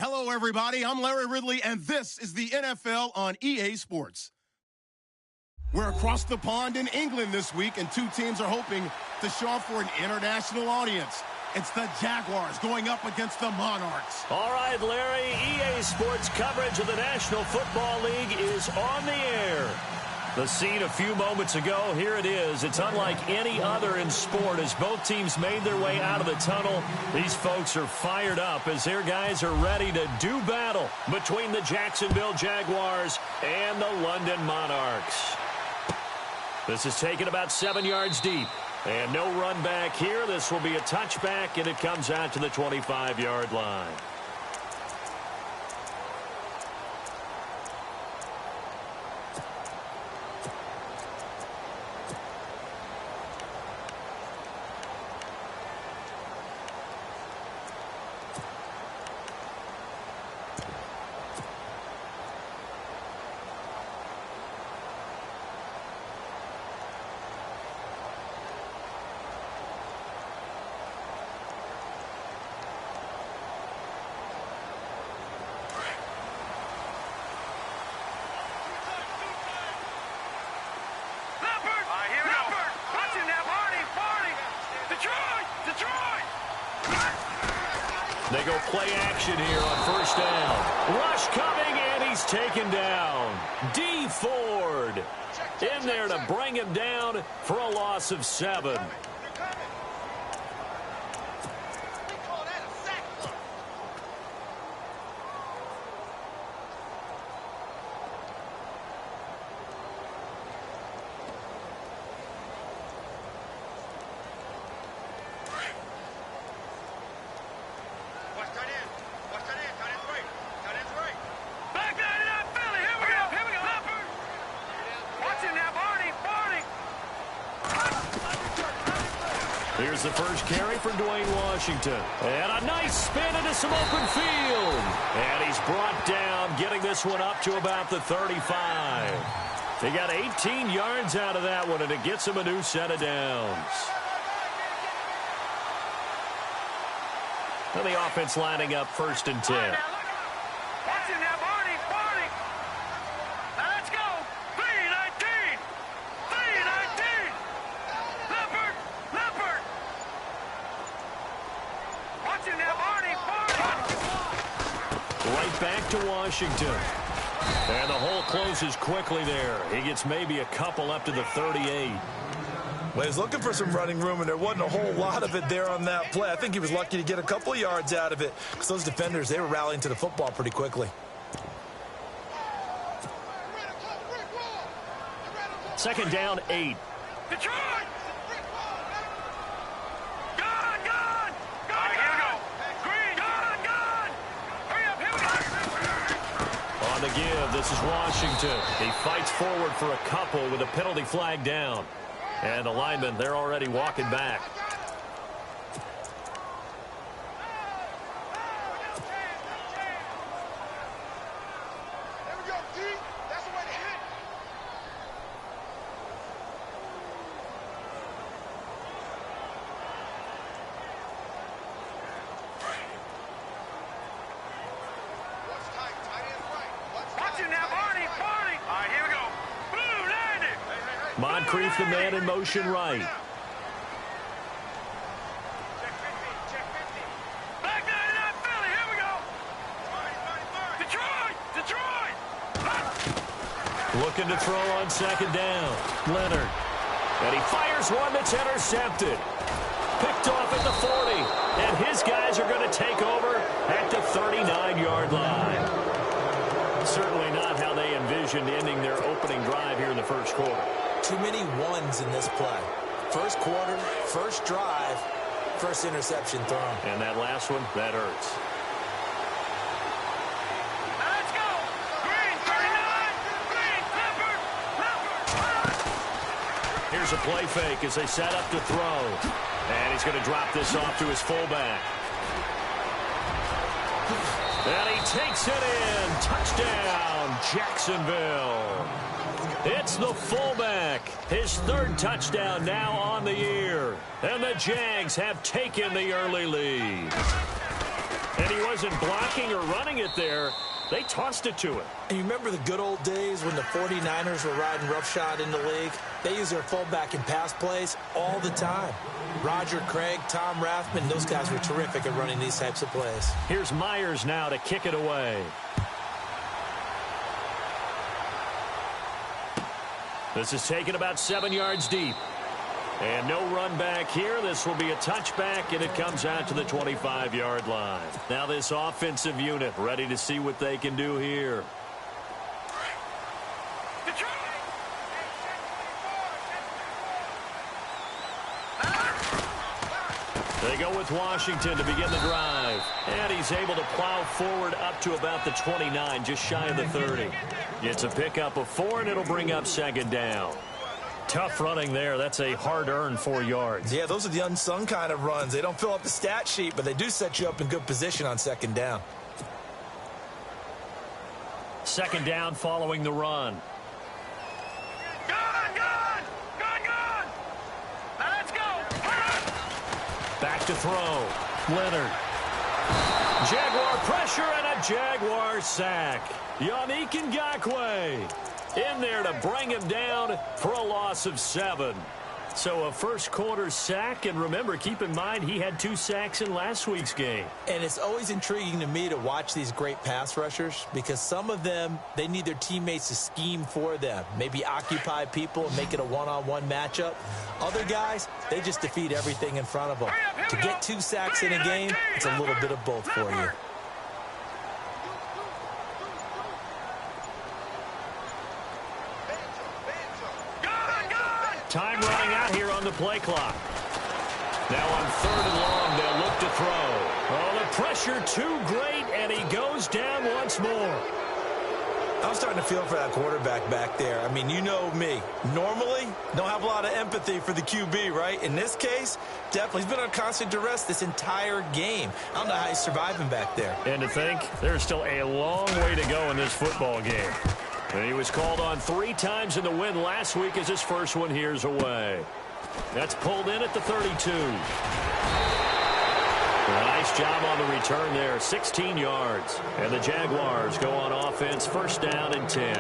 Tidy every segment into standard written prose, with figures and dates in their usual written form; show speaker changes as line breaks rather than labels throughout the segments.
Hello, everybody. I'm Larry Ridley, and this is the NFL on EA Sports. We're across the pond in England this week, and two teams are hoping to show up for an international audience. It's the Jaguars going up against the Monarchs.
All right, Larry, EA Sports coverage of the National Football League is on the air. The scene a few moments ago, here it is. It's unlike any other in sport as both teams made their way out of the tunnel. These folks are fired up as their guys are ready to do battle between the Jacksonville Jaguars and the London Monarchs. This is taken about 7 yards deep. And no run back here. This will be a touchback, and it comes out to the 25-yard line. They go play action here on first down. Rush coming, and he's taken down. D. Ford in there to bring him down for a loss of 7. Here's the first carry for Dwayne Washington. And a nice spin into some open field. And he's brought down, getting this one up to about the 35. He got 18 yards out of that one, and it gets him a new set of downs. And the offense lining up 1st and 10. Back to Washington. And the hole closes quickly there. He gets maybe a couple up to the 38.
Well, he's looking for some running room, and there wasn't a whole lot of it there on that play. I think he was lucky to get a couple of yards out of it because those defenders, they were rallying to the football pretty quickly.
2nd down, 8.
Detroit!
The give. This is Washington. He fights forward for a couple with a penalty flag down. And the linemen, they're already walking back. Moncrief, the man in motion right.
Back there, that Philly. Here we go. Detroit!
Looking to throw on 2nd down. Leonard. And he fires one that's intercepted. Picked off at the 40. And his guys are going to take over at the 39-yard line. Certainly not how they envisioned ending their opening drive here in the first quarter.
Too many ones in this play. First quarter, first drive, first interception thrown.
And that last one, that hurts.
Let's go! Green, 39! Green,
Here's a play fake as they set up to throw. And he's going to drop this off to his fullback. And he takes it in. Touchdown, Jacksonville. It's the fullback. His 3rd touchdown now on the year. And the Jags have taken the early lead. And he wasn't blocking or running it there. They tossed it to him.
And you remember the good old days when the 49ers were riding roughshod in the league? They used their fullback in pass plays all the time. Roger Craig, Tom Rathman, those guys were terrific at running these types of plays.
Here's Myers now to kick it away. This is taken about 7 yards deep. And no run back here. This will be a touchback, and it comes out to the 25-yard line. Now this offensive unit ready to see what they can do here. They go with Washington to begin the drive. And he's able to plow forward up to about the 29, just shy of the 30. It's a pickup of 4, and it'll bring up second down. Tough running there. That's a hard-earned 4 yards.
Yeah, those are the unsung kind of runs. They don't fill up the stat sheet, but they do set you up in good position on second down.
Second down following the run.
Gun! Let's go!
Back to throw. Leonard. Jaguar pressure and a Jaguar sack. Yannick Ngakoue in there to bring him down for a loss of 7. So a first-quarter sack, and remember, keep in mind, he had 2 sacks in last week's game.
And it's always intriguing to me to watch these great pass rushers because some of them, they need their teammates to scheme for them, maybe occupy people and make it a one-on-one matchup. Other guys, they just defeat everything in front of them. To get 2 sacks in a game, it's a little bit of both for you.
Time running out here on the play clock. Now on 3rd and long, they'll look to throw. Oh, the pressure too great, and he goes down once more.
I'm starting to feel for that quarterback back there. I mean, you know me. Normally, don't have a lot of empathy for the QB, right? In this case, definitely. He's been on constant duress this entire game. I don't know how he's surviving back there.
And to think, there's still a long way to go in this football game. And he was called on 3 times in the win last week as his first one here's away. That's pulled in at the 32. Nice job on the return there, 16 yards. And the Jaguars go on offense, first down and 10.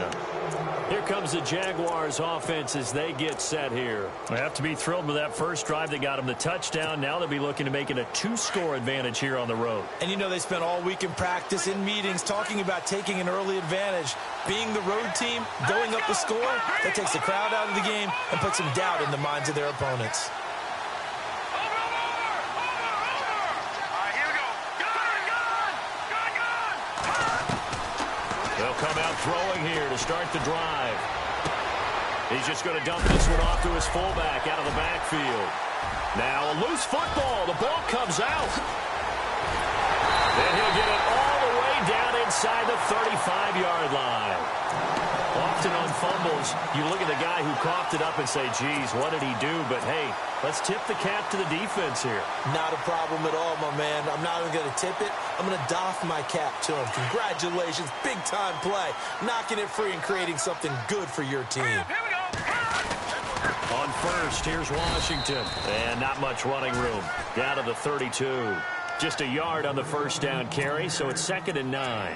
Here comes the Jaguars offense as they get set here. They have to be thrilled with that first drive that got them the touchdown. Now they'll be looking to make it a 2-score advantage here on the road.
And you know they spent all week in practice, in meetings, talking about taking an early advantage. Being the road team, going up the score, that takes the crowd out of the game and puts some doubt in the minds of their opponents.
They'll come out throwing here to start the drive. He's just going to dump this one off to his fullback out of the backfield. Now a loose football. The ball comes out. Then he'll get it all the way down inside the 35-yard line. Often on fumbles, you look at the guy who coughed it up and say, geez, what did he do? But, hey, let's tip the cap to the defense here.
Not a problem at all, my man. I'm not even going to tip it. I'm going to doff my cap to him. Congratulations, big-time play. Knocking it free and creating something good for your team.
On first, here's Washington. And not much running room. Down to the 32. Just a yard on the first down carry, so it's 2nd and 9.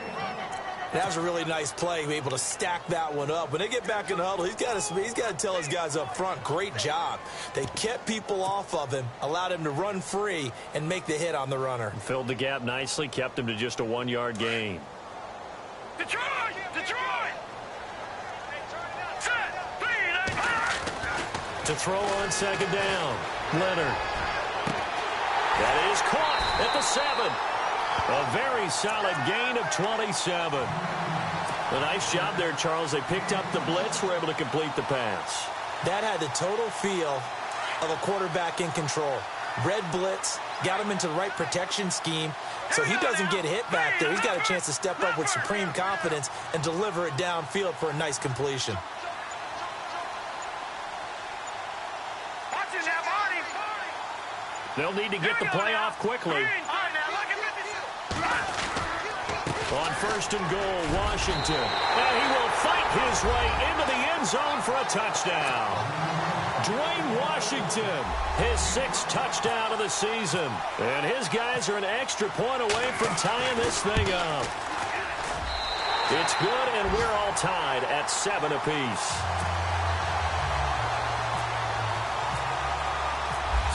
That was a really nice play, able to stack that one up. When they get back in the huddle, he's got to tell his guys up front, great job. They kept people off of him, allowed him to run free and make the hit on the runner.
Filled the gap nicely, kept him to just a 1-yard gain.
Detroit!
To throw on 2nd down, Leonard. That is caught at the 7. A very solid gain of 27. A nice job there, Charles. They picked up the blitz, were able to complete the pass.
That had the total feel of a quarterback in control. Red blitz, got him into the right protection scheme, so he doesn't get hit back there. He's got a chance to step up with supreme confidence and deliver it downfield for a nice completion.
They'll need to get the play off quickly. On 1st and goal, Washington. And he will fight his way into the end zone for a touchdown. Dwayne Washington, his 6th touchdown of the season. And his guys are an extra point away from tying this thing up. It's good, and we're all tied at 7 apiece.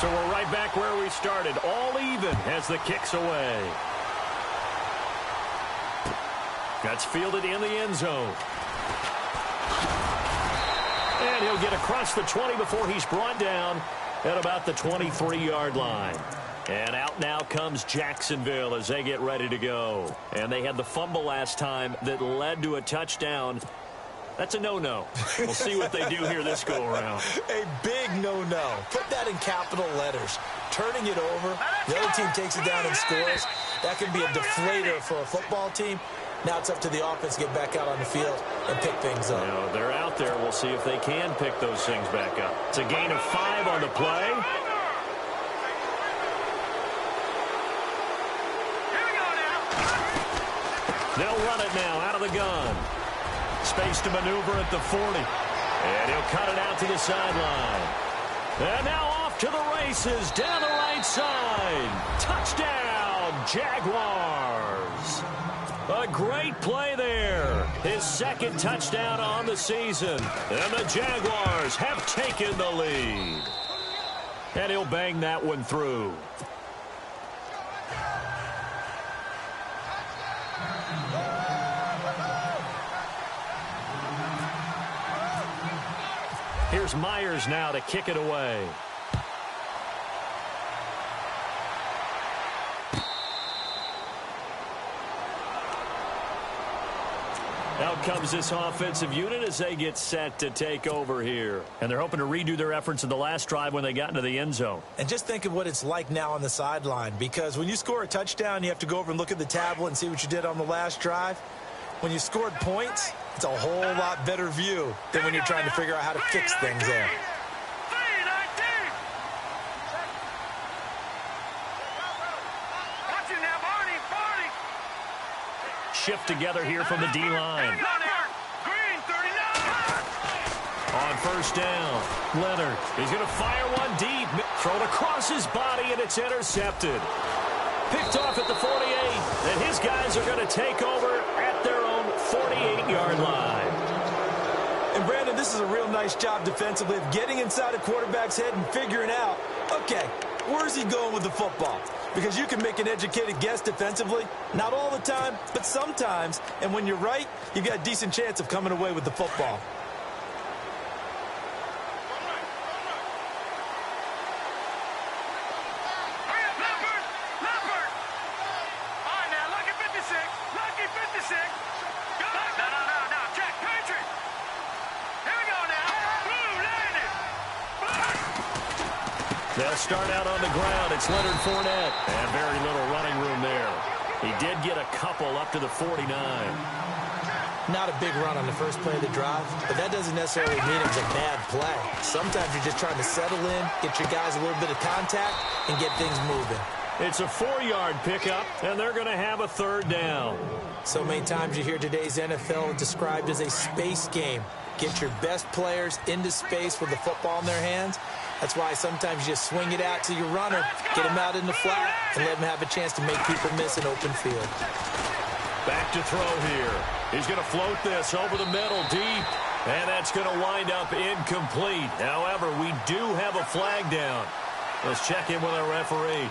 So we're right back where we started, all even as the kick's away. That's fielded in the end zone. And he'll get across the 20 before he's brought down at about the 23-yard line. And out now comes Jacksonville as they get ready to go. And they had the fumble last time that led to a touchdown. That's a no-no. We'll see what they do here this go-around.
A big no-no. Put that in capital letters. Turning it over, the other team takes it down and scores. That can be a deflator for a football team. Now it's up to the offense to get back out on the field and pick things up.
You know, they're out there. We'll see if they can pick those things back up. It's a gain of 5 on the play. They'll run it now out of the gun. Space to maneuver at the 40. And he'll cut it out to the sideline. And now off to the races down the right side. Touchdown, Jaguars. A great play there. His 2nd touchdown on the season. And the Jaguars have taken the lead. And he'll bang that one through. Here's Myers now to kick it away. Out comes this offensive unit as they get set to take over here. And they're hoping to redo their efforts in the last drive when they got into the end zone.
And just think of what it's like now on the sideline, because when you score a touchdown, you have to go over and look at the tablet and see what you did on the last drive. When you scored points, it's a whole lot better view than when you're trying to figure out how to fix things there.
Shift together here from the D-line. On first down, Leonard. He's going to fire one deep. Thrown across his body, and it's intercepted. Picked off at the 48, and his guys are going to take over at their own 48-yard line.
And, Brandon, this is a real nice job defensively of getting inside a quarterback's head and figuring out, okay, where's he going with the football? Because you can make an educated guess defensively. Not all the time, but sometimes. And when you're right, you've got a decent chance of coming away with the football.
They'll start out on the ground. It's Leonard Fournette. And very little running room there. He did get a couple up to the 49.
Not a big run on the first play of the drive, but that doesn't necessarily mean it was a bad play. Sometimes you're just trying to settle in, get your guys a little bit of contact, and get things moving.
It's a 4-yard pickup, and they're going to have a 3rd down.
So many times you hear today's NFL described as a space game. Get your best players into space with the football in their hands. That's why sometimes you just swing it out to your runner, get him out in the flat, and let him have a chance to make people miss an open field.
Back to throw here. He's going to float this over the middle deep, and that's going to wind up incomplete. However, we do have a flag down. Let's check in with our referee.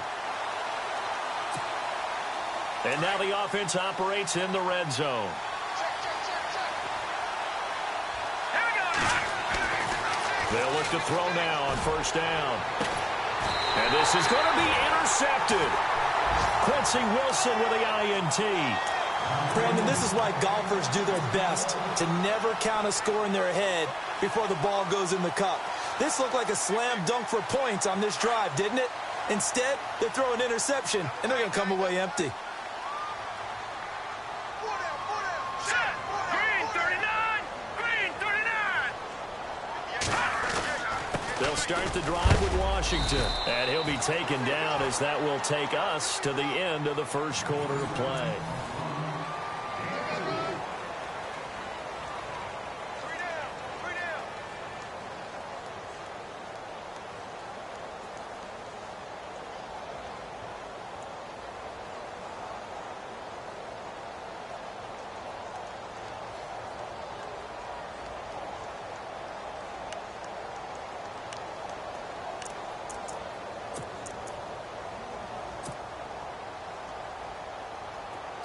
And now the offense operates in the red zone. They'll look to throw now on first down. And this is going to be intercepted. Quincy Wilson with the INT.
Brandon, this is why golfers do their best to never count a score in their head before the ball goes in the cup. This looked like a slam dunk for points on this drive, didn't it? Instead, they throw an interception, and they're going to come away empty.
They'll start the drive with Washington. And he'll be taken down as that will take us to the end of the first quarter of play.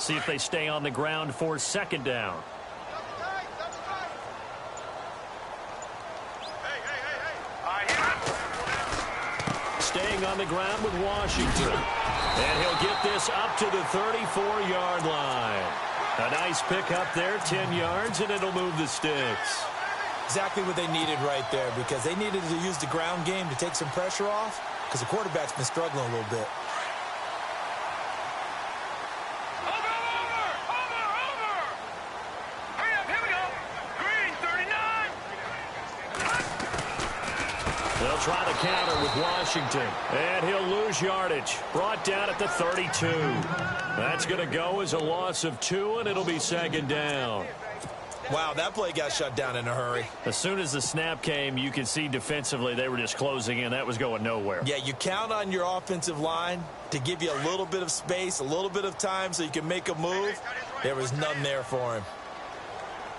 See if they stay on the ground for second down. Staying on the ground with Washington. And he'll get this up to the 34-yard line. A nice pickup there, 10 yards, and it'll move the sticks.
Exactly what they needed right there, because they needed to use the ground game to take some pressure off, because the quarterback's been struggling a little bit.
Hurry up, here we go. Green, 39.
They'll try the counter with Washington. And he'll lose yardage. Brought down at the 32. That's going to go as a loss of 2, and it'll be second down.
Wow, that play got shut down in a hurry.
As soon as the snap came, you could see defensively they were just closing in. That was going nowhere.
Yeah, you count on your offensive line to give you a little bit of space, a little bit of time so you can make a move. There was none there for him.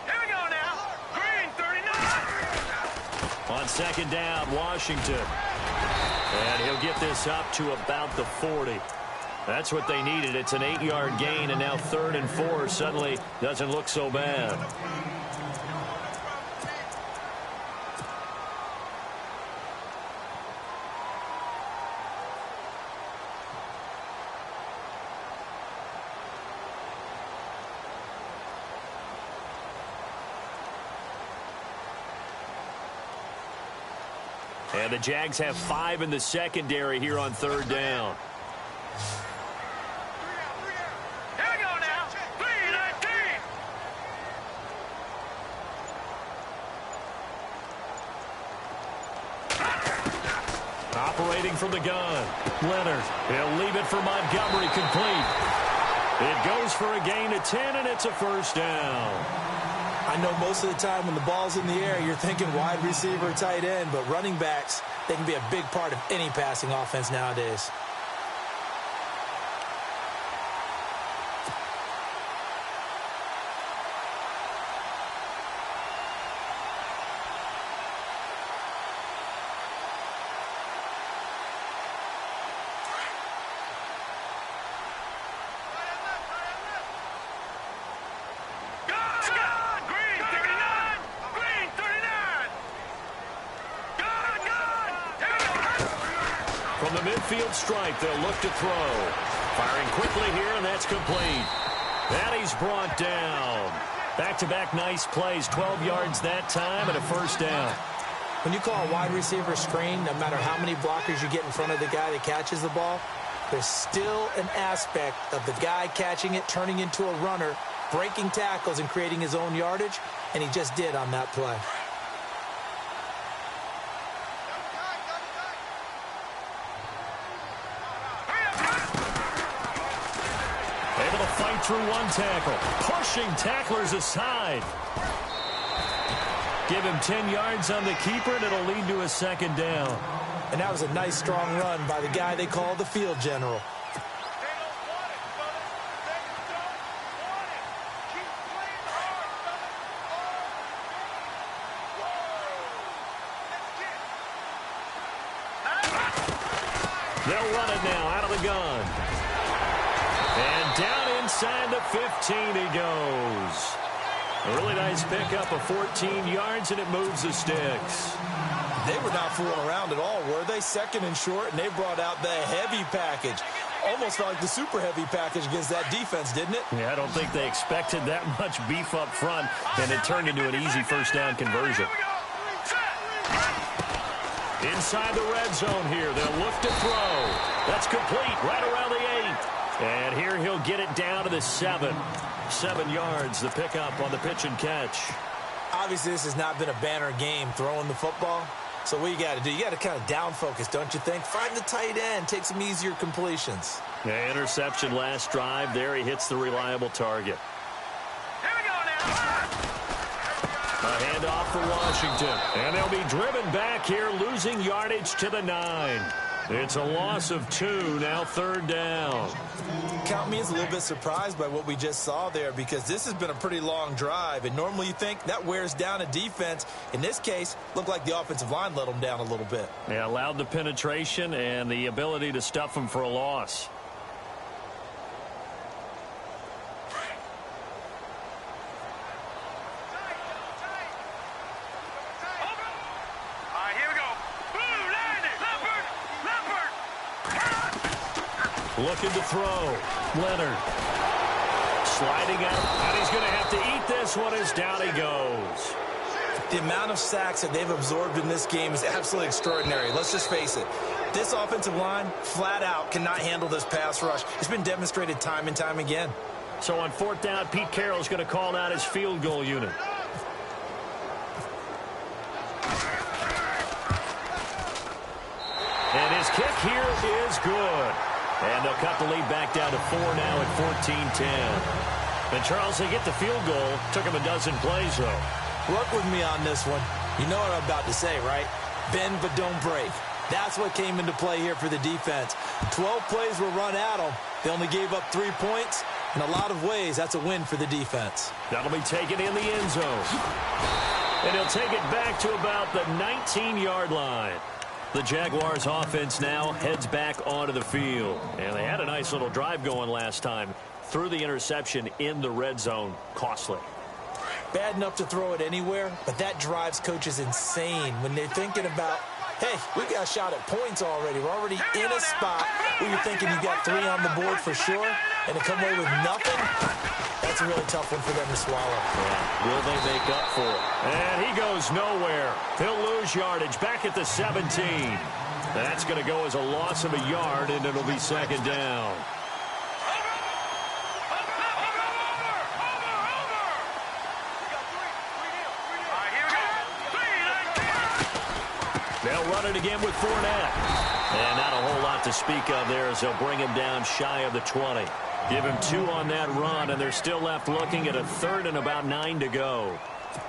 Here we go now. Green, 39.
On second down, Washington. And he'll get this up to about the 40. That's what they needed. It's an 8-yard gain, and now 3rd and 4 suddenly doesn't look so bad. And the Jags have 5 in the secondary here on 3rd down.
Here we go now. 3-19.
Operating from the gun. Leonard. He'll leave it for Montgomery, complete. It goes for a gain of 10, and it's a first down.
I know most of the time when the ball's in the air, you're thinking wide receiver, tight end, but running backs, they can be a big part of any passing offense nowadays.
From the midfield stripe, they'll look to throw. Firing quickly here, and that's complete. And he's brought down. Back-to-back nice plays, 12 yards that time, and a first down.
When you call a wide receiver screen, no matter how many blockers you get in front of the guy that catches the ball, there's still an aspect of the guy catching it, turning into a runner, breaking tackles and creating his own yardage, and he just did on that play.
Able to fight through one tackle. Pushing tacklers aside. Give him 10 yards on the keeper, and it'll lead to a second down.
And that was a nice, strong run by the guy they call the field general.
They'll run it now out of the gun. And down inside the 15 he goes. A really nice pickup of 14 yards, and it moves the sticks.
They were not fooling around at all, were they? Second and short, and they brought out the heavy package. Almost felt like the super heavy package against that defense, didn't it?
Yeah, I don't think they expected that much beef up front, and it turned into an easy first down conversion. Inside the red zone here, they'll look to throw. That's complete, right around the 8. And here he'll get it down to the 7. 7 yards, the pickup on the pitch and catch.
Obviously, this has not been a banner game throwing the football. So what you got to do, you got to kind of down focus, don't you think? Find the tight end, take some easier completions.
Yeah, interception last drive. There he hits the reliable target.
Here we go now.
A handoff for Washington. And they'll be driven back here, losing yardage to the 9. It's a loss of 2, now 3rd down.
Count me as a little bit surprised by what we just saw there, because this has been a pretty long drive, and normally you think that wears down a defense. In this case, looked like the offensive line let them down a little bit.
Yeah, allowed the penetration and the ability to stuff them for a loss. Looking to throw. Leonard. Sliding out, and he's going to have to eat this one as down he goes.
The amount of sacks that they've absorbed in this game is absolutely extraordinary. Let's just face it. This offensive line, flat out, cannot handle this pass rush. It's been demonstrated time and time again.
So on 4th down, Pete Carroll's going to call out his field goal unit. And his kick here is good. And they'll cut the lead back down to 4 now at 14-10. And Charles, they get the field goal. Took him a dozen plays, though.
Work with me on this one. You know what I'm about to say, right? Bend but don't break. That's what came into play here for the defense. 12 plays were run at them. They only gave up 3 points. In a lot of ways, that's a win for the defense.
That'll be taken in the end zone. And he'll take it back to about the 19-yard line. The Jaguars offense now heads back onto the field. And they had a nice little drive going last time. Threw the interception in the red zone. Costly.
Bad enough to throw it anywhere, but that drives coaches insane when they're thinking about, hey, we got a shot at points already. We're already in a spot where you're thinking you got 3 on the board for sure, and to come away with nothing, that's a really tough one for them to swallow.
Yeah. Will they make up for it? And he goes nowhere. He'll lose yardage back at the 17. That's going to go as a loss of a yard, and it'll be 2nd down. They'll run it again with Fournette. And not a whole lot to speak of there as they'll bring him down shy of the 20. Give him 2 on that run, and they're still left looking at a 3rd and about 9 to go.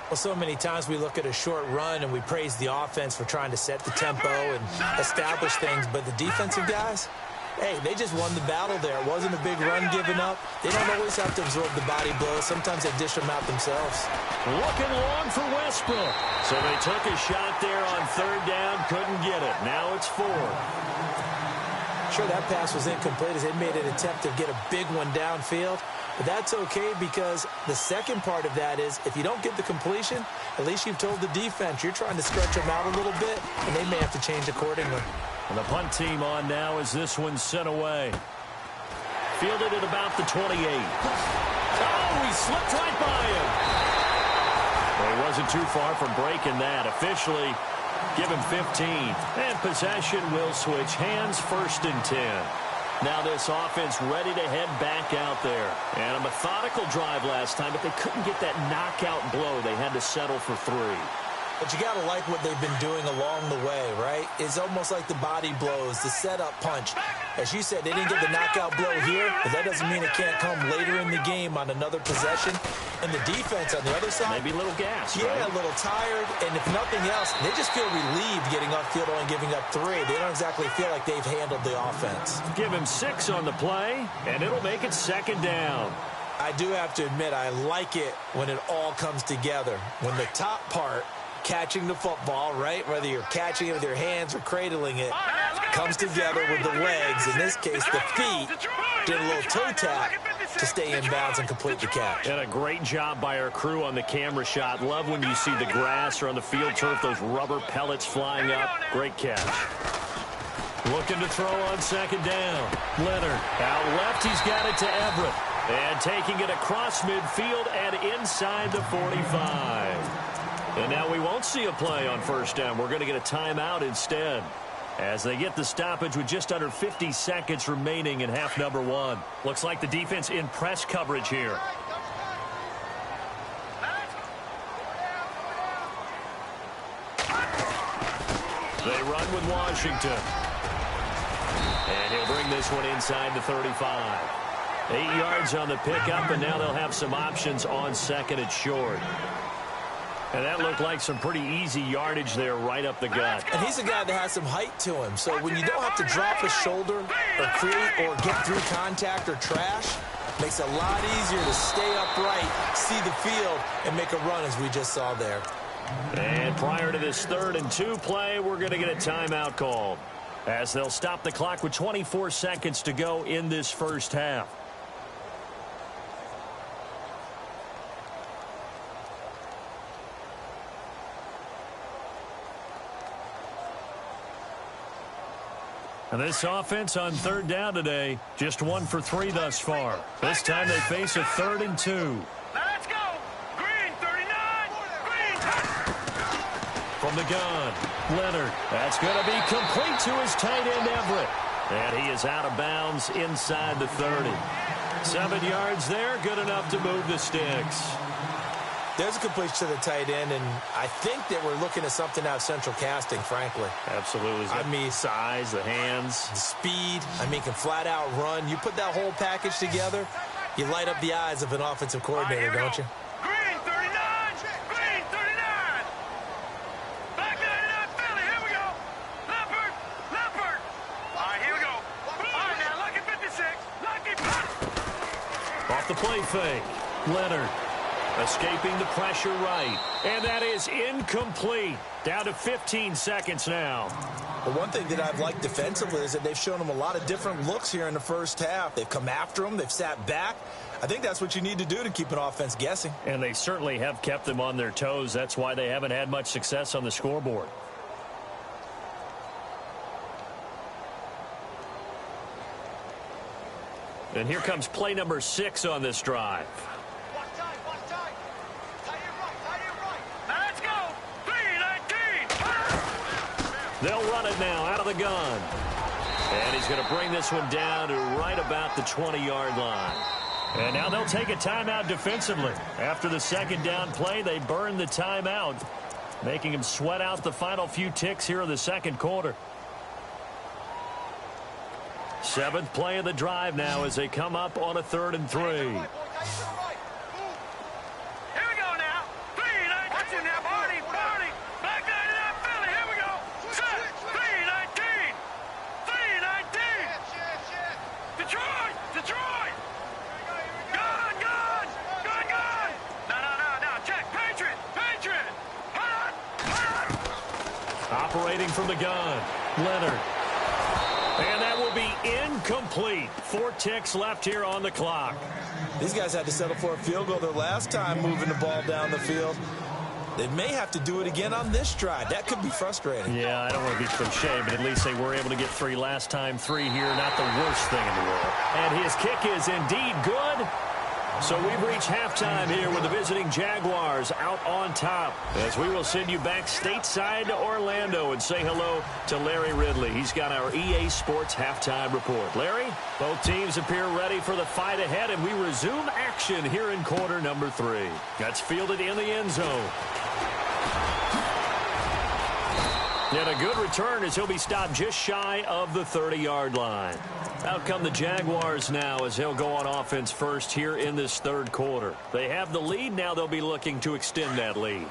Well, so many times we look at a short run and we praise the offense for trying to set the tempo and establish things, but the defensive guys, hey, they just won the battle there. It wasn't a big run given up. They don't always have to absorb the body blows. Sometimes they dish them out themselves.
Looking long for Westbrook. So they took a shot there on 3rd down, couldn't get it. Now it's 4.
Sure, that pass was incomplete as they made an attempt to get a big one downfield. But that's okay because the second part of that is if you don't get the completion, at least you've told the defense you're trying to stretch them out a little bit, and they may have to change accordingly.
And the punt team on now as this one's sent away. Fielded at about the 28. Oh, he slipped right by him. Well, he wasn't too far from breaking that. Officially, give him 15. And possession will switch hands, 1st and 10. Now this offense ready to head back out there. And a methodical drive last time, but they couldn't get that knockout blow. They had to settle for 3.
But you got to like what they've been doing along the way, right? It's almost like the body blows, the setup punch. As you said, they didn't get the knockout blow here, but that doesn't mean it can't come later in the game on another possession. And the defense on the other side,
maybe a little gas,
yeah,
right?
A little tired. And if nothing else, they just feel relieved getting off field, only giving up 3. They don't exactly feel like they've handled the offense.
Give him 6 on the play, and it'll make it 2nd down.
I do have to admit, I like it when it all comes together. When the top part, catching the football, right? Whether you're catching it with your hands or cradling it, comes together with the legs. In this case, the feet did a little toe tap to stay in bounds and complete the catch.
And a great job by our crew on the camera shot. Love when you see the grass or on the field turf, those rubber pellets flying up. Great catch. Looking to throw on 2nd down. Leonard out left. He's got it to Everett. And taking it across midfield and inside the 45. And now we won't see a play on 1st down. We're going to get a timeout instead as they get the stoppage with just under 50 seconds remaining in half number 1. Looks like the defense in press coverage here. They run with Washington. And he'll bring this one inside the 35. 8 yards on the pickup, and now they'll have some options on 2nd and short. And that looked like some pretty easy yardage there right up the gut.
And he's a guy that has some height to him. So when you don't have to drop a shoulder or create or get through contact or trash, makes it a lot easier to stay upright, see the field, and make a run as we just saw there.
And prior to this 3rd and 2 play, we're going to get a timeout called as they'll stop the clock with 24 seconds to go in this 1st half. And this offense on third down today, just 1 for 3 thus far. This time they face a 3rd and 2.
Let's go. Green 39. Green.
From the gun, Leonard. That's going to be complete to his tight end, Everett. And he is out of bounds inside the 30. 7 yards there, good enough to move the sticks.
There's a completion to the tight end, and I think that we're looking at something out of central casting, frankly.
Absolutely.
I mean,
size, the hands.
Speed. I mean, can flat out run. You put that whole package together, you light up the eyes of an offensive coordinator, don't you?
Green 39. Green 39. Back 99 Philly. Here we go. Leopard. Leopard. All right, here we go. All right, now, lucky 56. Lucky.
Off the play fake. Leonard. Escaping the pressure right. And that is incomplete. Down to 15 seconds now.
Well, one thing that I've liked defensively is that they've shown them a lot of different looks here in the first half. They've come after them. They've sat back. I think that's what you need to do to keep an offense guessing.
And they certainly have kept them on their toes. That's why they haven't had much success on the scoreboard. And here comes play number 6 on this drive. They'll run it now out of the gun. And he's going to bring this one down to right about the 20-yard line. And now they'll take a timeout defensively. After the second down play, they burn the timeout, making him sweat out the final few ticks here in the second quarter. 7th play of the drive now as they come up on a 3rd and 3. Operating from the gun, Leonard. And that will be incomplete. 4 ticks left here on the clock.
These guys had to settle for a field goal their last time moving the ball down the field. They may have to do it again on this drive. That could be frustrating.
Yeah, I don't want to be cliche, but at least they were able to get 3 last time. 3 here, not the worst thing in the world. And his kick is indeed good. So we've reached halftime here with the visiting Jaguars out on top, as we will send you back stateside to Orlando and say hello to Larry Ridley. He's got our EA Sports halftime report. Larry, both teams appear ready for the fight ahead, and we resume action here in quarter number 3. That's fielded in the end zone. And a good return as he'll be stopped just shy of the 30-yard line. Out come the Jaguars now as they'll go on offense first here in this third quarter. They have the lead. Now they'll be looking to extend that lead.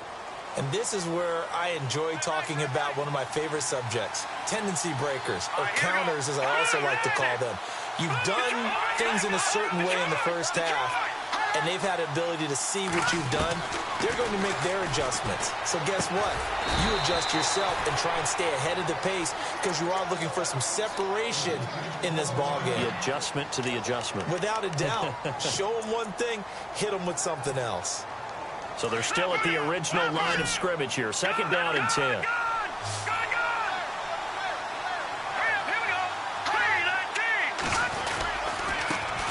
And this is where I enjoy talking about one of my favorite subjects, tendency breakers, or counters as I also like to call them. You've done things in a certain way in the first half, and they've had the ability to see what you've done. They're going to make their adjustments. So guess what? You adjust yourself and try and stay ahead of the pace because you are looking for some separation in this ballgame.
The adjustment to the adjustment.
Without a doubt. Show them one thing, hit them with something else.
So they're still at the original line of scrimmage here. 2nd down and 10.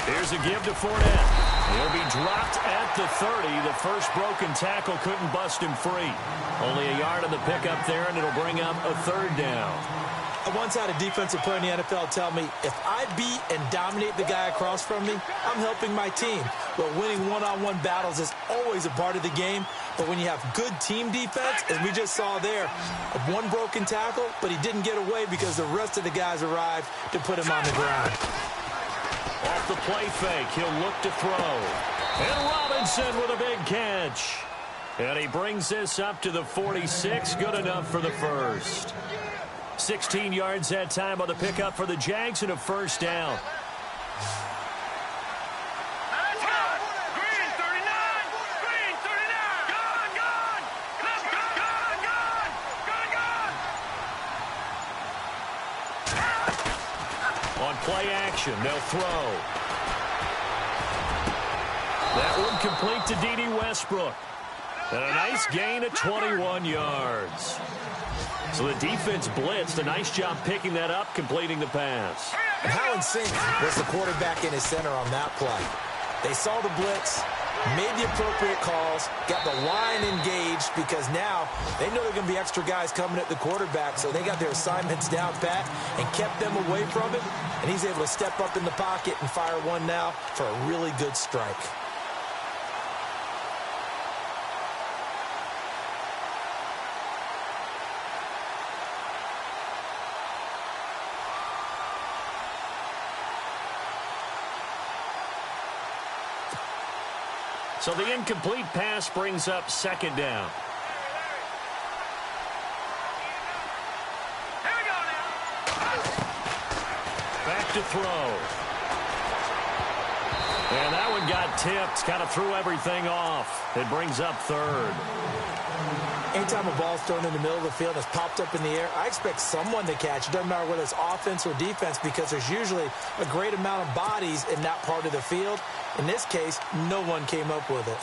Here's a give to Fournette. He'll be dropped at the 30. The first broken tackle couldn't bust him free. Only a yard on the pickup there, and it'll bring up a 3rd down.
I once had a defensive player in the NFL tell me, if I beat and dominate the guy across from me, I'm helping my team. But winning one-on-one battles is always a part of the game. But when you have good team defense, as we just saw there, one broken tackle, but he didn't get away because the rest of the guys arrived to put him on the ground.
Off the play fake, he'll look to throw. And Robinson with a big catch. And he brings this up to the 46. Good enough for the first. 16 yards that time on the pickup for the Jags and a 1st down.
Green 39. Green 39. Gone. Let's go. Gone.
On play action, they'll throw. That one complete to D.D. Westbrook. And a nice gain of 21 yards. So the defense blitzed. A nice job picking that up, completing the pass.
And how in sync was the quarterback in his center on that play? They saw the blitz, made the appropriate calls, got the line engaged because now they know there are going to be extra guys coming at the quarterback, so they got their assignments down pat and kept them away from it, and he's able to step up in the pocket and fire one now for a really good strike.
So the incomplete pass brings up second down.
Here we go now.
Back to throw. And that one got tipped. Kind of threw everything off. It brings up third.
Anytime a ball's thrown in the middle of the field and it's popped up in the air, I expect someone to catch. It doesn't matter whether it's offense or defense because there's usually a great amount of bodies in that part of the field. In this case, no one came up with it.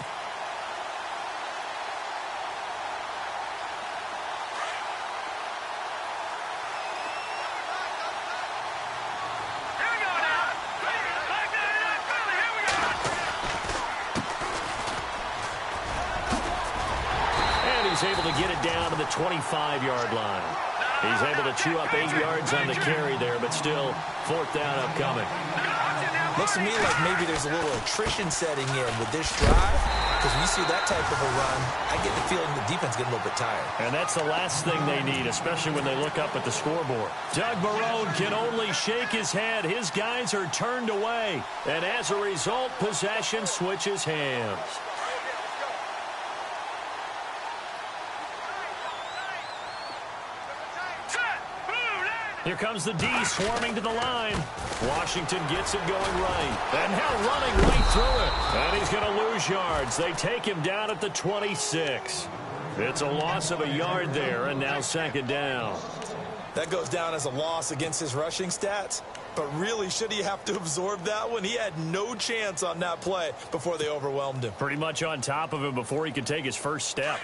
Here we go now. Back 99 Philly. Here we go.
And he's able to get it down to the 25-yard line. He's able to chew up 8 yards on the carry there, but still fourth down upcoming.
Looks to me like maybe there's a little attrition setting in with this drive, because when you see that type of a run, I get the feeling the defense getting a little bit tired.
And that's the last thing they need, especially when they look up at the scoreboard. Doug Marrone can only shake his head. His guys are turned away. And as a result, possession switches hands. Here comes the D swarming to the line. Washington gets it going right. And now running right through it. And he's going to lose yards. They take him down at the 26. It's a loss of a yard there, and now second down.
That goes down as a loss against his rushing stats. But really, should he have to absorb that one? He had no chance on that play before they overwhelmed him.
Pretty much on top of him before he could take his first step.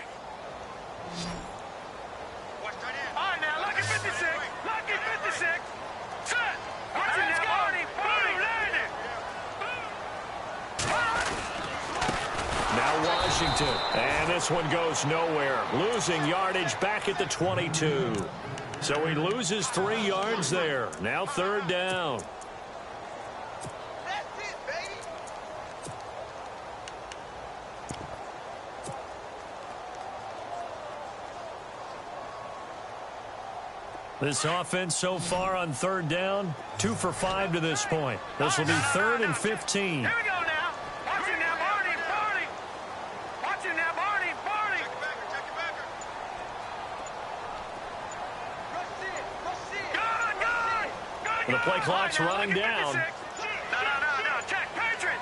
All right, now, lucky 56. Lucky 56. Set. Watch it now, Marty. Boom, landed.
Now Washington. And this one goes nowhere. Losing yardage back at the 22. So he loses 3 yards there. Now third down.
That's it, baby.
This offense so far on third down, 2 for 5 to this point. This will be 3rd and 15.
Here we go now. Watch it now, Marty. Marty. Watch it now, Marty. Marty. Check it back. Good.
And the play clock's running down.
No. Check. Patriot.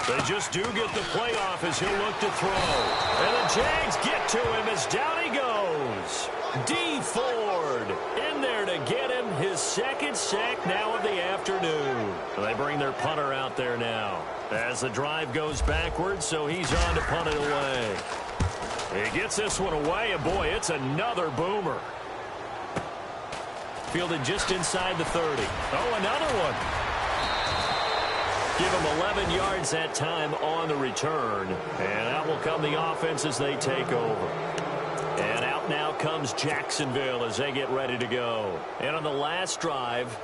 They just do get the play off as he'll look to throw. And the Jags get to him as down he goes. D. Ford in there to get him his second sack now of the afternoon. They bring their punter out there now as the drive goes backwards, so he's on to punt it away. He gets this one away, and boy, it's another boomer. Fielded just inside the 30. Oh, another one. Give him 11 yards that time on the return. And out will come the offense as they take over. And out now comes Jacksonville as they get ready to go. And on the last drive,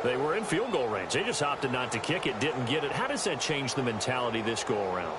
they were in field goal range. They just opted not to kick it, didn't get it. How does that change the mentality this go-around?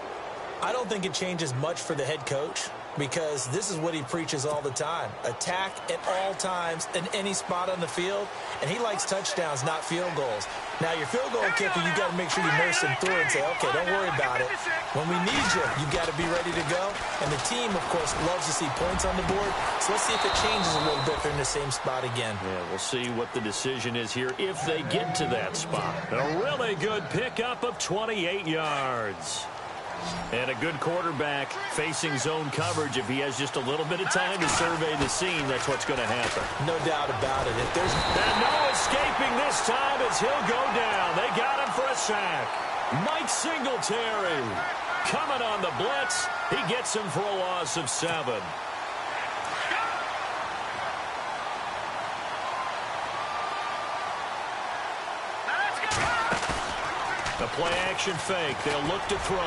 I don't think it changes much for the head coach because this is what he preaches all the time. Attack at all times in any spot on the field, and he likes touchdowns, not field goals. Now, your field goal kicker, you got to make sure you nurse him through and say, okay, don't worry about it. When we need you, you got to be ready to go. And the team, of course, loves to see points on the board. So let's see if it changes a little bit if they're in the same spot again.
Yeah, we'll see what the decision is here if they get to that spot. A really good pickup of 28 yards. And a good quarterback facing zone coverage. If he has just a little bit of time to survey the scene, that's what's going to happen.
No doubt about it. If there's
and no escaping this time as he'll go down. They got him for a sack. Mike Singletary. Coming on the blitz. He gets him for a loss of 7. The play-action fake. They'll look to throw.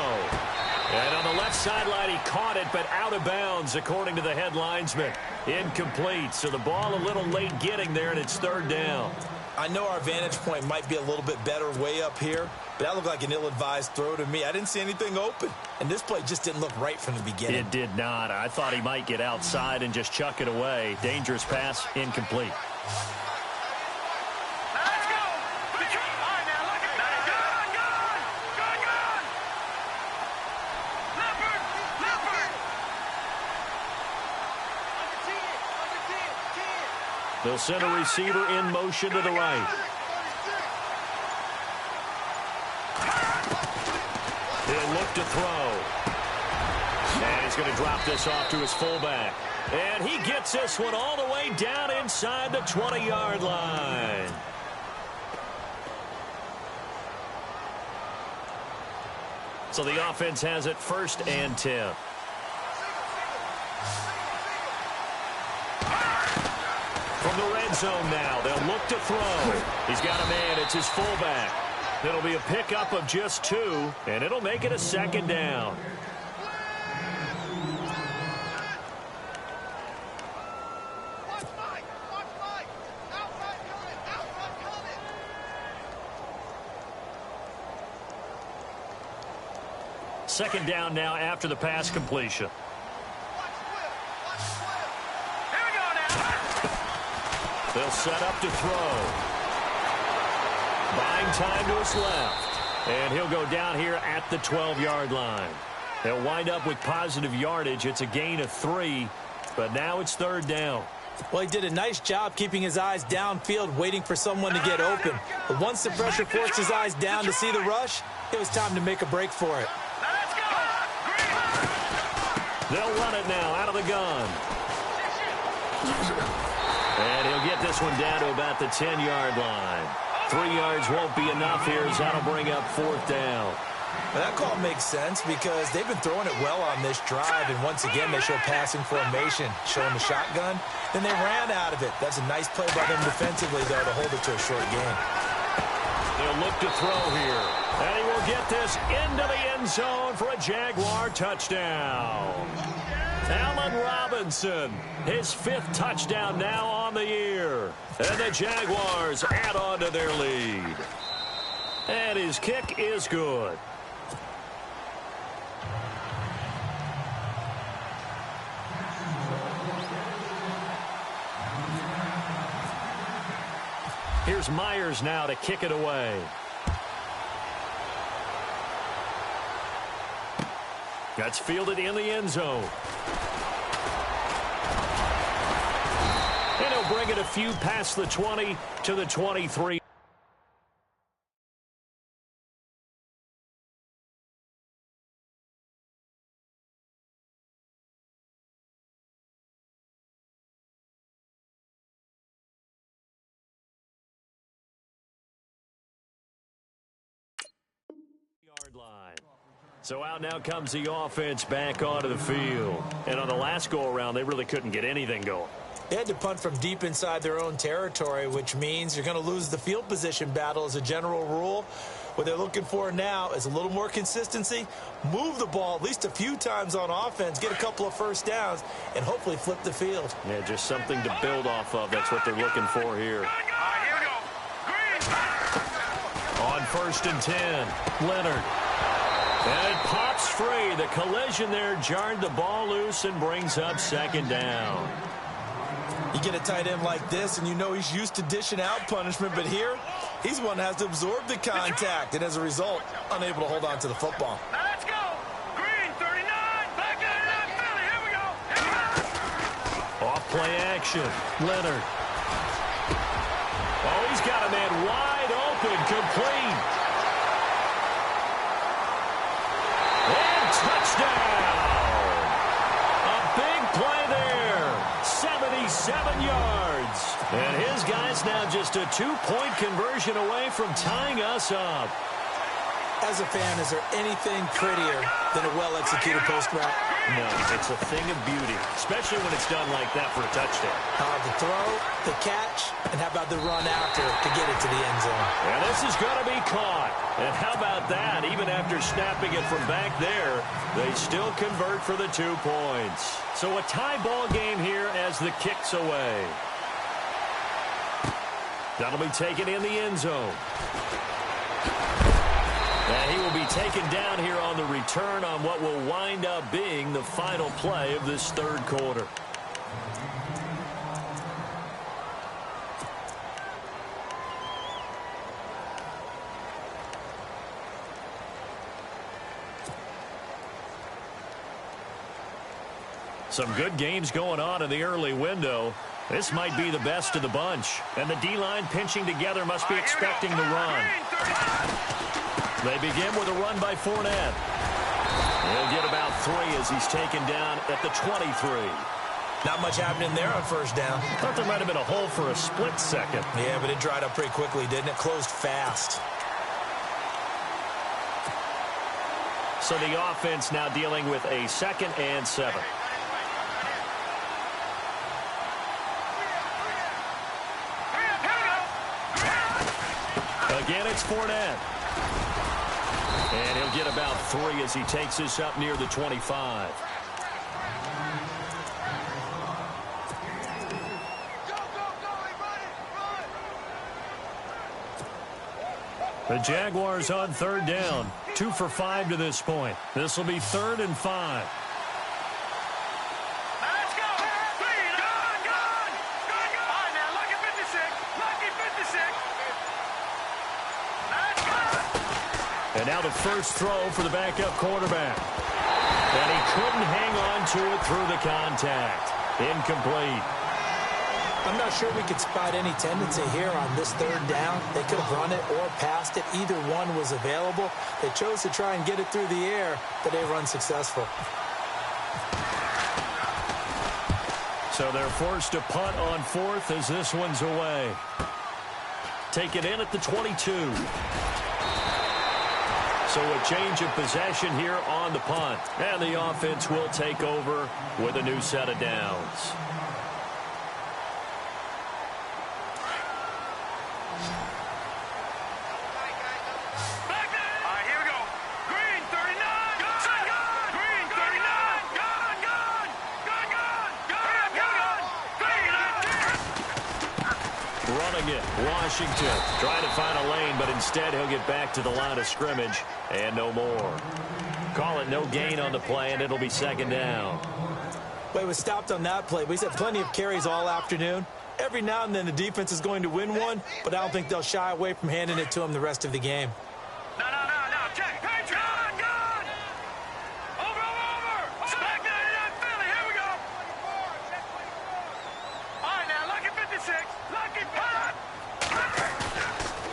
And on the left sideline, he caught it, but out of bounds, according to the head linesman. Incomplete. So the ball a little late getting there, and it's 3rd down.
I know our vantage point might be a little bit better way up here, but that looked like an ill-advised throw to me. I didn't see anything open, and this play just didn't look right from the beginning.
It did not. I thought he might get outside and just chuck it away. Dangerous pass, incomplete. They'll send a receiver in motion to the right. He'll look to throw. And he's going to drop this off to his fullback. And he gets this one all the way down inside the 20-yard line. So the offense has it 1st and 10. From the red zone now, they'll look to throw. He's got a man. It's his fullback. It'll be a pickup of just 2, and it'll make it a 2nd down. Second down now after the pass completion. They'll set up to throw. Buying time to his left. And he'll go down here at the 12-yard line. They'll wind up with positive yardage. It's a gain of 3, but now it's 3rd down.
Well, he did a nice job keeping his eyes downfield, waiting for someone to get open. But once the pressure forced his eyes down to see the rush, it was time to make a break for it.
They'll run it now out of the gun. And he'll get this one down to about the 10-yard line. 3 yards won't be enough here as that'll bring up 4th down.
Well, that call makes sense because they've been throwing it well on this drive, and once again they show passing formation, showing the shotgun. Then they ran out of it. That's a nice play by them defensively, though, to hold it to a short game.
They'll look to throw here. And he will get this into the end zone for a Jaguar touchdown. Allen Robinson, his 5th touchdown now on the year. And the Jaguars add on to their lead. And his kick is good. Here's Myers now to kick it away. That's fielded in the end zone. And he'll bring it a few past the 20 to the 23. Line. So out now comes the offense back onto the field. And on the last go-around, they really couldn't get anything going.
They had to punt from deep inside their own territory, which means you're going to lose the field position battle as a general rule. What they're looking for now is a little more consistency, move the ball at least a few times on offense, get a couple of first downs, and hopefully flip the field.
Yeah, just something to build off of. That's what they're looking for here. On 1st and 10, Leonard. And it pops free. The collision there jarred the ball loose and brings up 2nd down.
You get a tight end like this, and you know he's used to dishing out punishment, but here, he's the one that has to absorb the contact, and as a result, unable to hold on to the football.
Let's go. Green, 39. Back 99, Philly. Here we go.
Off play action. Leonard. Oh, he's got a man wide open, complete. And touchdown. A big play there. 77 yards. And his guy guys now just a two-point conversion away from tying us up.
As a fan, is there anything prettier than a well-executed post route?
No, it's a thing of beauty, especially when it's done like that for a touchdown.
The throw, the catch, and how about the run after to get it to the end zone?
And this is going to be caught. And how about that? Even after snapping it from back there, they still convert for the 2 points. So a tie ball game here as the kick's away. That'll be taken in the end zone. And he will be taken down here on the return on what will wind up being the final play of this third quarter. Some good games going on in the early window. This might be the best of the bunch. And the D-line pinching together must be expecting the run. They begin with a run by Fournette. He'll get about 3 as he's taken down at the 23.
Not much happening there on first down.
Thought there might have been a hole for a split second.
Yeah, but it dried up pretty quickly, didn't it? Closed fast.
So the offense now dealing with a 2nd and 7. Again, it's Fournette. And he'll get about 3 as he takes this up near the 25. The Jaguars on 3rd down. 2 for 5 to this point. This will be 3rd and 5.
Let's go. Gone. All right, now, lucky 56. Lucky 56. Let's go.
And now the first throw for the backup quarterback. And he couldn't hang on to it through the contact. Incomplete.
I'm not sure we could spot any tendency here on this 3rd down. They could have run it or passed it. Either one was available. They chose to try and get it through the air, but they run successful.
So they're forced to punt on 4th as this one's away. Take it in at the 22. So a change of possession here on the punt. And the offense will take over with a new set of downs. Washington trying to find a lane, but instead he'll get back to the line of scrimmage and no more. Call it no gain on the play, and it'll be 2nd down.
Well, he was stopped on that play, but he's had plenty of carries all afternoon. Every now and then the defense is going to win one, but I don't think they'll shy away from handing it to him the rest of the game.
No. Check. Gone. Over. Back 99 Philly. Here we go. All right, now, lucky 56. Lucky punt.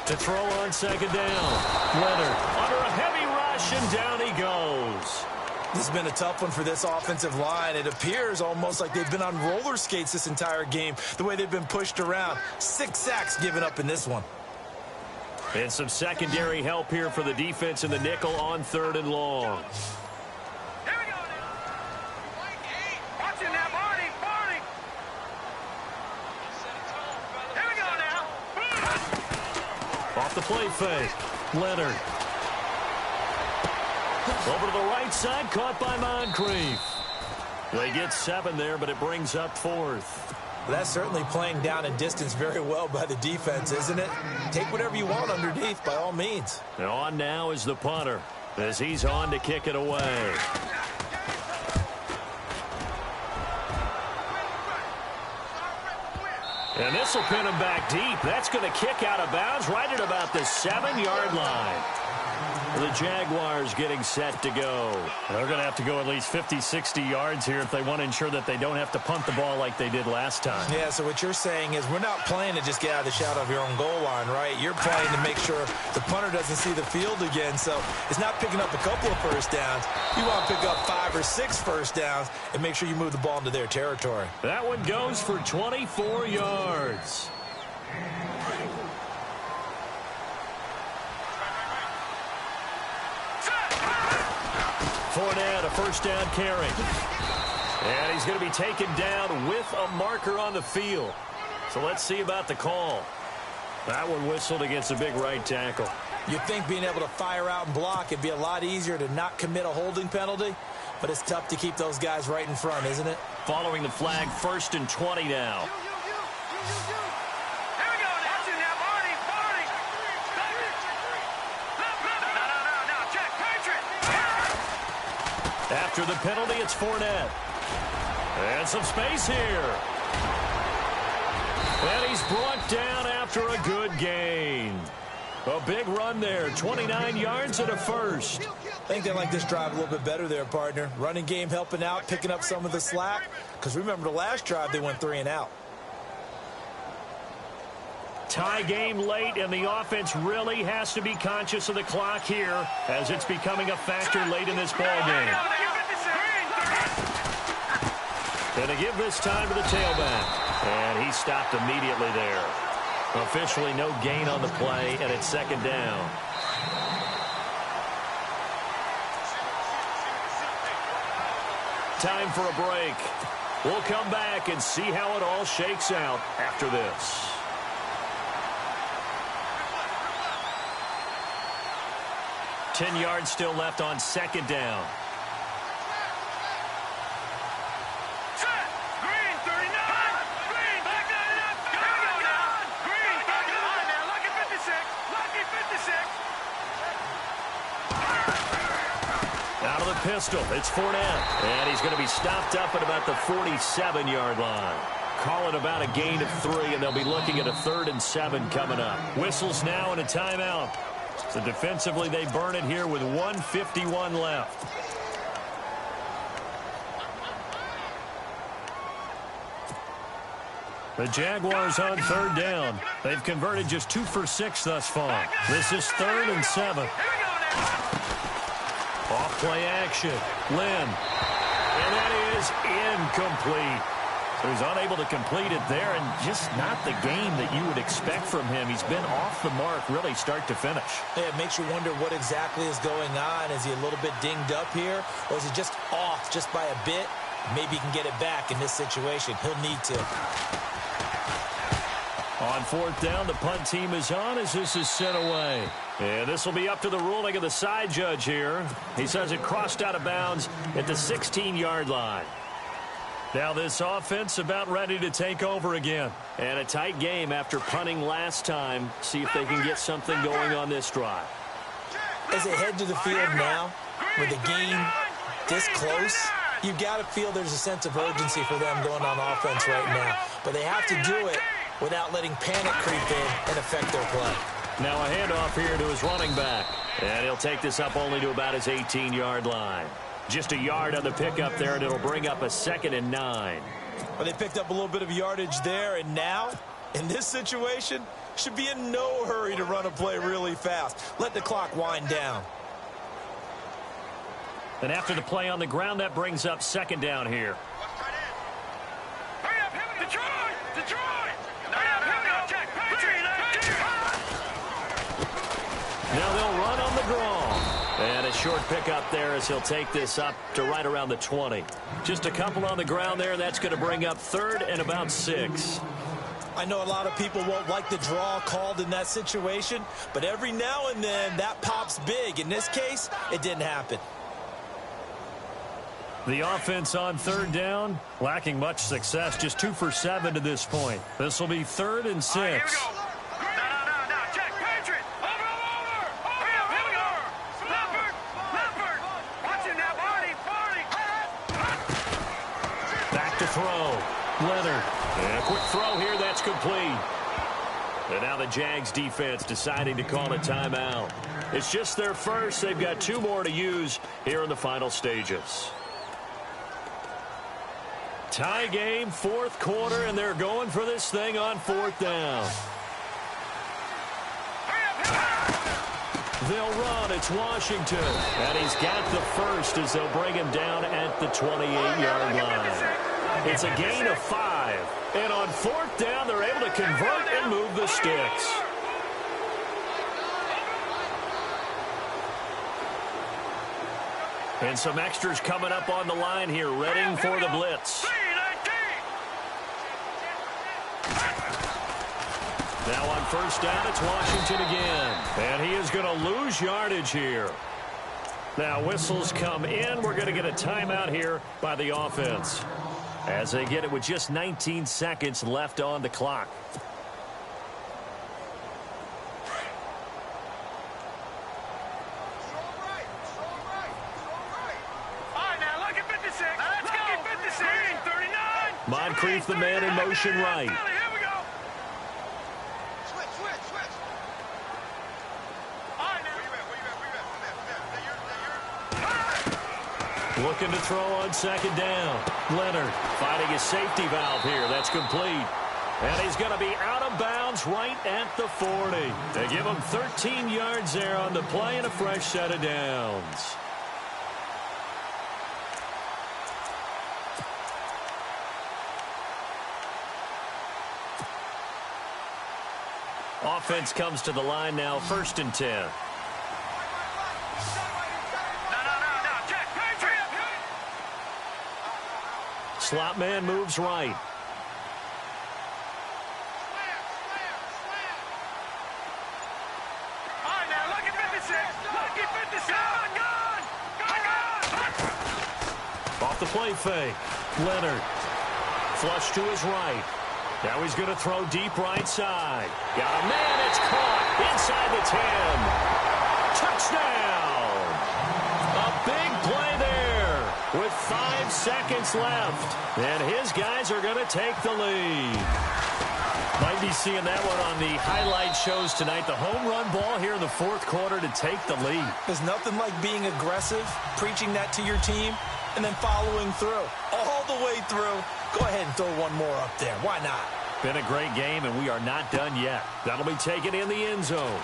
To throw on 2nd down. Leonard under a heavy rush, and down he goes.
This has been a tough one for this offensive line. It appears almost like they've been on roller skates this entire game, the way they've been pushed around. 6 sacks given up in this one.
And some secondary help here for the defense in the nickel on 3rd and long.
Here we go now. Watch it now, Barney. Here we go now.
Off the play fake. Leonard. Over to the right side, caught by Moncrief. They get 7 there, but it brings up 4th.
That's certainly playing down and distance very well by the defense, isn't it? Take whatever you want underneath, by all means.
And on now is the punter, as he's on to kick it away. And this will pin him back deep. That's going to kick out of bounds right at about the 7-yard line. The Jaguars getting set to go. They're going to have to go at least 50, 60 yards here if they want to ensure that they don't have to punt the ball like they did last time.
Yeah, so what you're saying is we're not playing to just get out of the shadow of your own goal line, right? You're playing to make sure the punter doesn't see the field again. So it's not picking up a couple of first downs. You want to pick up 5 or 6 first downs and make sure you move the ball into their territory.
That one goes for 24 yards. Fournette, a first down carry. And he's going to be taken down with a marker on the field. So let's see about the call. That one whistled against a big right tackle.
You'd think being able to fire out and block, it'd be a lot easier to not commit a holding penalty, but it's tough to keep those guys right in front, isn't it?
Following the flag, 1st and 20 now. After the penalty, it's Fournette. And some space here. And he's brought down after a good gain. A big run there, 29 yards and a first.
I think they like this drive a little bit better there, partner. Running game helping out, picking up some of the slack. Because remember the last drive, they went 3 and out.
Tie game late, and the offense really has to be conscious of the clock here as it's becoming a factor late in this ball game. Going to give this time to the tailback. And he stopped immediately there. Officially no gain on the play, and it's 2nd down. Time for a break. We'll come back and see how it all shakes out after this. Ten yards still left on 2nd down. Out of the pistol, it's Fournette. And he's going to be stopped up at about the 47-yard line. Call it about a gain of 3, and they'll be looking at a 3rd and 7 coming up. Whistles now and a timeout. So defensively, they burn it here with 1:51 left. The Jaguars on 3rd down. They've converted just 2 for 6 thus far. This is 3rd and 7. Off play action. Lynn. And that is incomplete. So he's unable to complete it there, and just not the game that you would expect from him. He's been off the mark really start to finish.
Yeah, it makes you wonder what exactly is going on. Is he a little bit dinged up here, or is he just off just by a bit? Maybe he can get it back in this situation. He'll need to.
On 4th down, the punt team is on as this is sent away. And this will be up to the ruling of the side judge here. He says it crossed out of bounds at the 16-yard line. Now this offense about ready to take over again. And a tight game after punting last time. See if they can get something going on this drive.
As they head to the field now, with the game this close, you've got to feel there's a sense of urgency for them going on offense right now. But they have to do it without letting panic creep in and affect their play.
Now a handoff here to his running back. And he'll take this up only to about his 18-yard line. Just a yard on the pickup there, and it'll bring up a 2nd and 9.
Well, they picked up a little bit of yardage there, and now, in this situation, should be in no hurry to run a play really fast. Let the clock wind down.
And after the play on the ground, that brings up 2nd down here. Now they'll run on the draw. And a short pickup there as he'll take this up to right around the 20. Just a couple on the ground there. That's going to bring up 3rd and about 6.
I know a lot of people won't like the draw called in that situation, but every now and then that pops big. In this case, it didn't happen.
The offense on 3rd down, lacking much success, just 2 for 7 to this point. This will be 3rd and 6. Back to throw. Leonard. And a quick throw here, that's complete. And now the Jags defense deciding to call a timeout. It's just their first. They've got 2 more to use here in the final stages. Tie game, 4th quarter, and they're going for this thing on 4th down. They'll run. It's Washington. And he's got the first as they'll bring him down at the 28-yard line. It's a gain of 5. And on 4th down, they're able to convert and move the sticks. And some extras coming up on the line here, readying for the blitz. Now on first down, it's Washington again. And he is going to lose yardage here. Now whistles come in. We're going to get a timeout here by the offense, as they get it with just 19 seconds left on the clock. Moncrief, the man in motion right. Looking to throw on second down. Leonard finding his safety valve here. That's complete. And he's going to be out of bounds right at the 40. They give him 13 yards there on the play and a fresh set of downs. Offense comes to the line now, 1st and 10. Slot man moves right. Off the play fake. Leonard. Flush to his right. Now he's going to throw deep right side. Got a man. It's caught inside the 10. Touchdown. A big play there with 5 seconds left. And his guys are going to take the lead. Might be seeing that one on the highlight shows tonight. The home run ball here in the 4th quarter to take the lead.
There's nothing like being aggressive, preaching that to your team, and then following through. All the way through. Go ahead and throw one more up there. Why not?
Been a great game, and we are not done yet. That'll be taken in the end zone.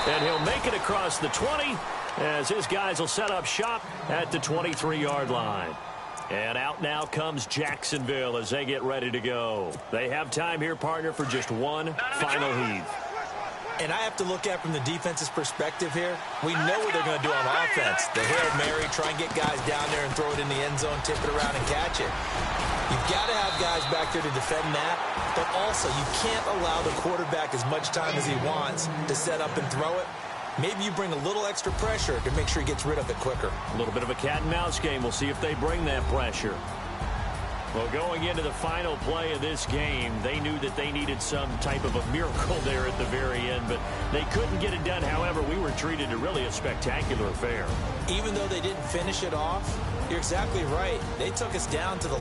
And he'll make it across the 20 as his guys will set up shop at the 23-yard line. And out now comes Jacksonville as they get ready to go. They have time here, partner, for just one final heave.
And I have to look at from the defense's perspective here. We know what they're going to do on offense. The Hail Mary, try and get guys down there and throw it in the end zone, tip it around and catch it. You've got to have guys back there to defend that, but also you can't allow the quarterback as much time as he wants to set up and throw it. Maybe you bring a little extra pressure to make sure he gets rid of it quicker.
A little bit of a cat and mouse game. We'll see if they bring that pressure. Well, going into the final play of this game, they knew that they needed some type of a miracle there at the very end, but they couldn't get it done. However, we were treated to really a spectacular affair.
Even though they didn't finish it off, you're exactly right. They took us down to the